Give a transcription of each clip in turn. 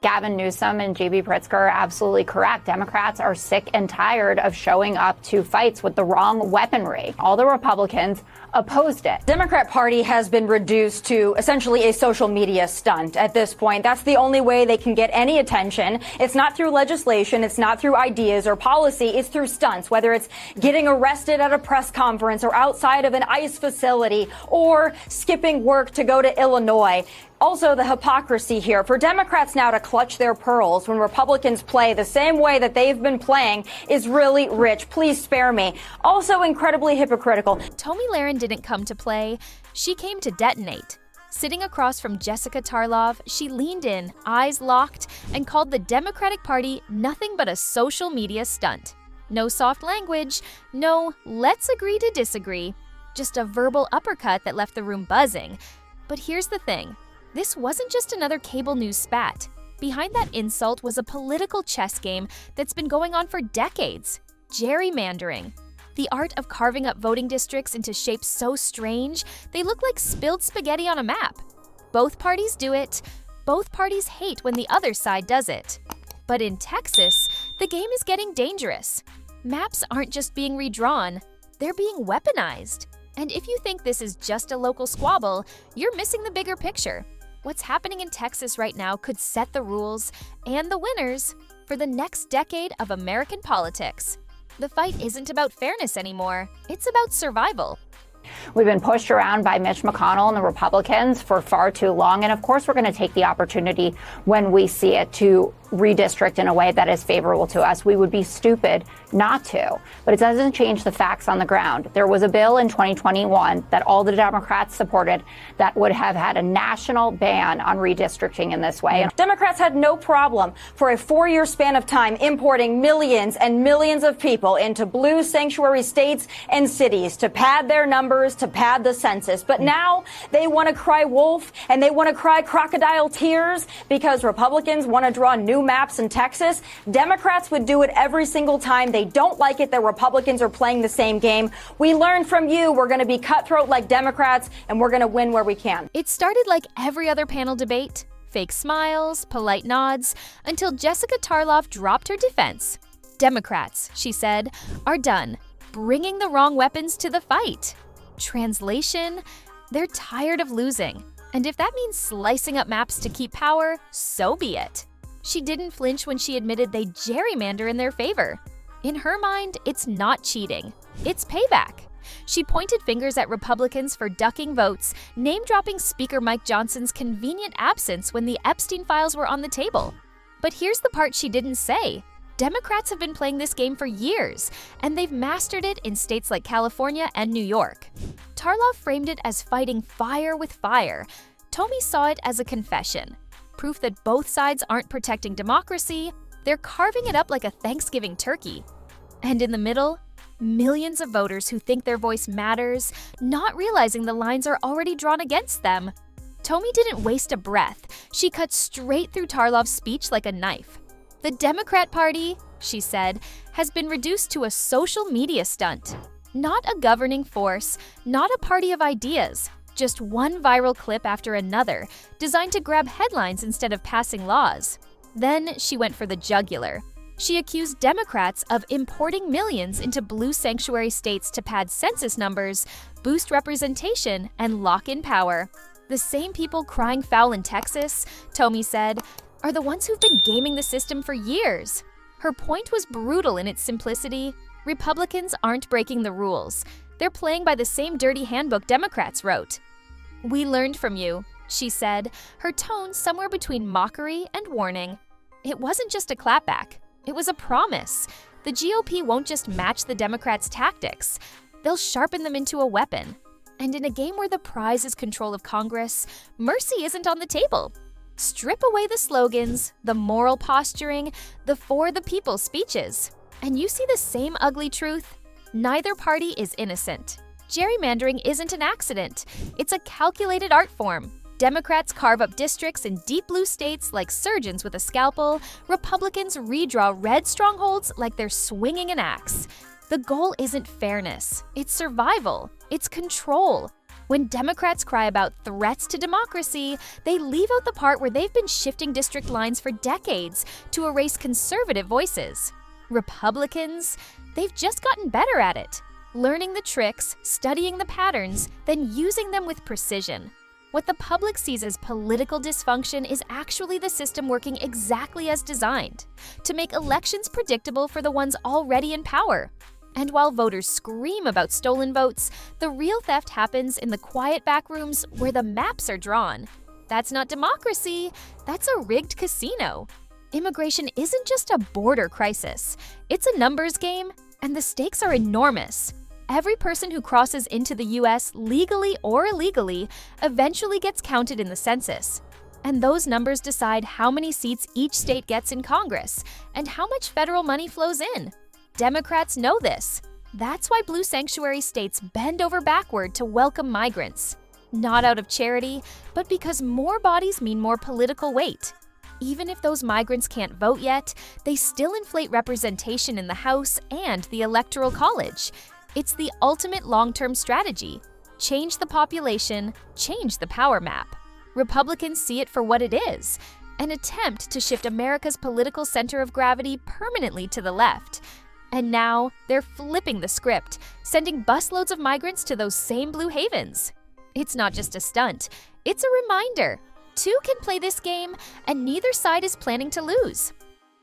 Gavin Newsom and J.B. Pritzker are absolutely correct. Democrats are sick and tired of showing up to fights with the wrong weaponry. All the Republicans opposed it. Democrat Party has been reduced to essentially a social media stunt at this point. That's the only way they can get any attention. It's not through legislation. It's not through ideas or policy. It's through stunts, whether it's getting arrested at a press conference or outside of an ICE facility or skipping work to go to Illinois. Also, the hypocrisy here for Democrats now to clutch their pearls when Republicans play the same way that they've been playing is really rich. Please spare me. Also incredibly hypocritical. Tomi Lahren didn't come to play. She came to detonate. Sitting across from Jessica Tarlov, she leaned in, eyes locked, and called the Democratic Party nothing but a social media stunt. No soft language, no let's agree to disagree, just a verbal uppercut that left the room buzzing. But here's the thing. This wasn't just another cable news spat. Behind that insult was a political chess game that's been going on for decades. Gerrymandering. The art of carving up voting districts into shapes so strange, they look like spilled spaghetti on a map. Both parties do it. Both parties hate when the other side does it. But in Texas, the game is getting dangerous. Maps aren't just being redrawn, they're being weaponized. And if you think this is just a local squabble, you're missing the bigger picture. What's happening in Texas right now could set the rules and the winners for the next decade of American politics. The fight isn't about fairness anymore, it's about survival. We've been pushed around by Mitch McConnell and the Republicans for far too long. And of course, we're going to take the opportunity when we see it to redistrict in a way that is favorable to us. We would be stupid not to. But it doesn't change the facts on the ground. There was a bill in 2021 that all the Democrats supported that would have had a national ban on redistricting in this way. Democrats had no problem for a 4-year span of time importing millions and millions of people into blue sanctuary states and cities to pad their numbers, to pad the census. But now they want to cry wolf and they want to cry crocodile tears because Republicans want to draw new maps in Texas. Democrats would do it every single time. They don't like it that Republicans are playing the same game. We learned from you. We're going to be cutthroat like Democrats and we're going to win where we can. It started like every other panel debate. Fake smiles, polite nods, until Jessica Tarlov dropped her defense. Democrats, she said, are done bringing the wrong weapons to the fight. Translation, they're tired of losing. And if that means slicing up maps to keep power, so be it. She didn't flinch when she admitted they gerrymander in their favor. In her mind, it's not cheating. It's payback. She pointed fingers at Republicans for ducking votes, name-dropping Speaker Mike Johnson's convenient absence when the Epstein files were on the table. But here's the part she didn't say. Democrats have been playing this game for years, and they've mastered it in states like California and New York. Tarlov framed it as fighting fire with fire. Tomi saw it as a confession. Proof that both sides aren't protecting democracy, they're carving it up like a Thanksgiving turkey. And in the middle, millions of voters who think their voice matters, not realizing the lines are already drawn against them. Tomi didn't waste a breath. She cut straight through Tarlov's speech like a knife. The Democrat Party, she said, has been reduced to a social media stunt. Not a governing force, not a party of ideas, just one viral clip after another, designed to grab headlines instead of passing laws. Then she went for the jugular. She accused Democrats of importing millions into blue sanctuary states to pad census numbers, boost representation, and lock in power. The same people crying foul in Texas, Tomi said, are the ones who've been gaming the system for years. Her point was brutal in its simplicity. Republicans aren't breaking the rules. They're playing by the same dirty handbook Democrats wrote. We learned from you, she said, her tone somewhere between mockery and warning. It wasn't just a clapback. It was a promise. The GOP won't just match the Democrats' tactics. They'll sharpen them into a weapon. And in a game where the prize is control of Congress, mercy isn't on the table. Strip away the slogans, the moral posturing, the for the people speeches. And you see the same ugly truth. Neither party is innocent. Gerrymandering isn't an accident. It's a calculated art form. Democrats carve up districts in deep blue states like surgeons with a scalpel. Republicans redraw red strongholds like they're swinging an axe. The goal isn't fairness. It's survival. It's control. When Democrats cry about threats to democracy, they leave out the part where they've been shifting district lines for decades to erase conservative voices. Republicans, they've just gotten better at it, learning the tricks, studying the patterns, then using them with precision. What the public sees as political dysfunction is actually the system working exactly as designed, to make elections predictable for the ones already in power. And while voters scream about stolen votes, the real theft happens in the quiet back rooms where the maps are drawn. That's not democracy, that's a rigged casino. Immigration isn't just a border crisis, it's a numbers game, and the stakes are enormous. Every person who crosses into the US legally or illegally eventually gets counted in the census. And those numbers decide how many seats each state gets in Congress and how much federal money flows in. Democrats know this. That's why blue sanctuary states bend over backward to welcome migrants. Not out of charity, but because more bodies mean more political weight. Even if those migrants can't vote yet, they still inflate representation in the House and the Electoral College. It's the ultimate long-term strategy. Change the population, change the power map. Republicans see it for what it is, an attempt to shift America's political center of gravity permanently to the left. And now, they're flipping the script, sending busloads of migrants to those same blue havens. It's not just a stunt, it's a reminder. Two can play this game, and neither side is planning to lose.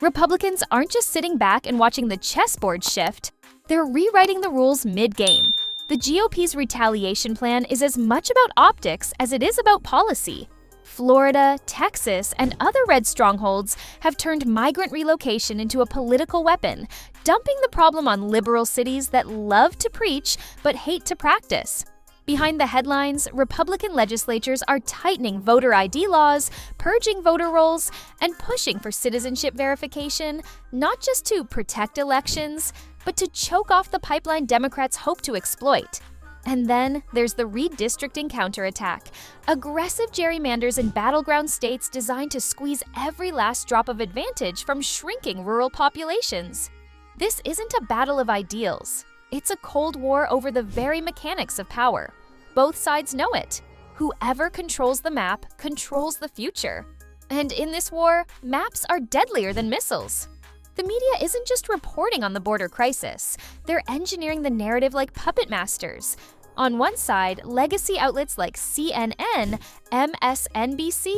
Republicans aren't just sitting back and watching the chessboard shift, they're rewriting the rules mid-game. The GOP's retaliation plan is as much about optics as it is about policy. Florida, Texas, and other red strongholds have turned migrant relocation into a political weapon, dumping the problem on liberal cities that love to preach but hate to practice. Behind the headlines, Republican legislatures are tightening voter ID laws, purging voter rolls, and pushing for citizenship verification, not just to protect elections, but to choke off the pipeline Democrats hope to exploit. And then there's the redistricting counterattack, aggressive gerrymanders in battleground states designed to squeeze every last drop of advantage from shrinking rural populations. This isn't a battle of ideals. It's a cold war over the very mechanics of power. Both sides know it. Whoever controls the map controls the future. And in this war, maps are deadlier than missiles. The media isn't just reporting on the border crisis, they're engineering the narrative like puppet masters. On one side, legacy outlets like CNN, MSNBC,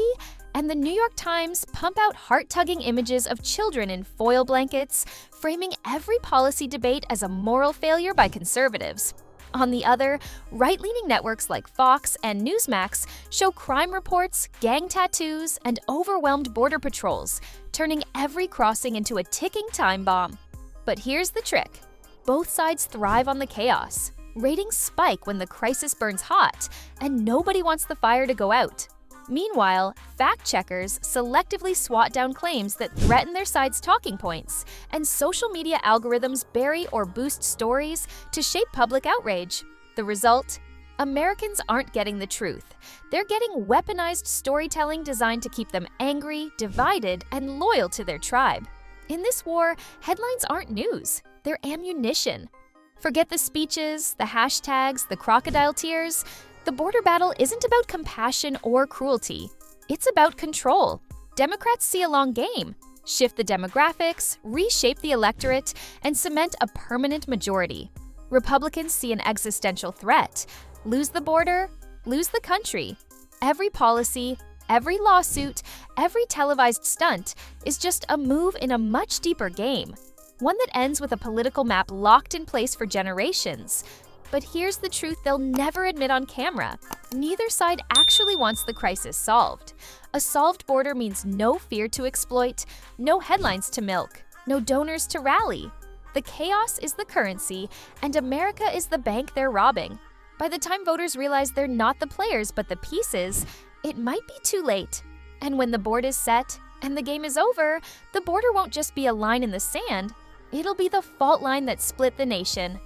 and the New York Times pump out heart-tugging images of children in foil blankets, framing every policy debate as a moral failure by conservatives. On the other, right-leaning networks like Fox and Newsmax show crime reports, gang tattoos, and overwhelmed border patrols, turning every crossing into a ticking time bomb. But here's the trick. Both sides thrive on the chaos. Ratings spike when the crisis burns hot, and nobody wants the fire to go out. Meanwhile, fact-checkers selectively swat down claims that threaten their side's talking points, and social media algorithms bury or boost stories to shape public outrage. The result? Americans aren't getting the truth. They're getting weaponized storytelling designed to keep them angry, divided, and loyal to their tribe. In this war, headlines aren't news, they're ammunition. Forget the speeches, the hashtags, the crocodile tears. The border battle isn't about compassion or cruelty. It's about control. Democrats see a long game. Shift the demographics, reshape the electorate, and cement a permanent majority. Republicans see an existential threat. Lose the border, lose the country. Every policy, every lawsuit, every televised stunt is just a move in a much deeper game. One that ends with a political map locked in place for generations. But here's the truth they'll never admit on camera. Neither side actually wants the crisis solved. A solved border means no fear to exploit, no headlines to milk, no donors to rally. The chaos is the currency, and America is the bank they're robbing. By the time voters realize they're not the players but the pieces, it might be too late. And when the board is set and the game is over, the border won't just be a line in the sand, it'll be the fault line that split the nation.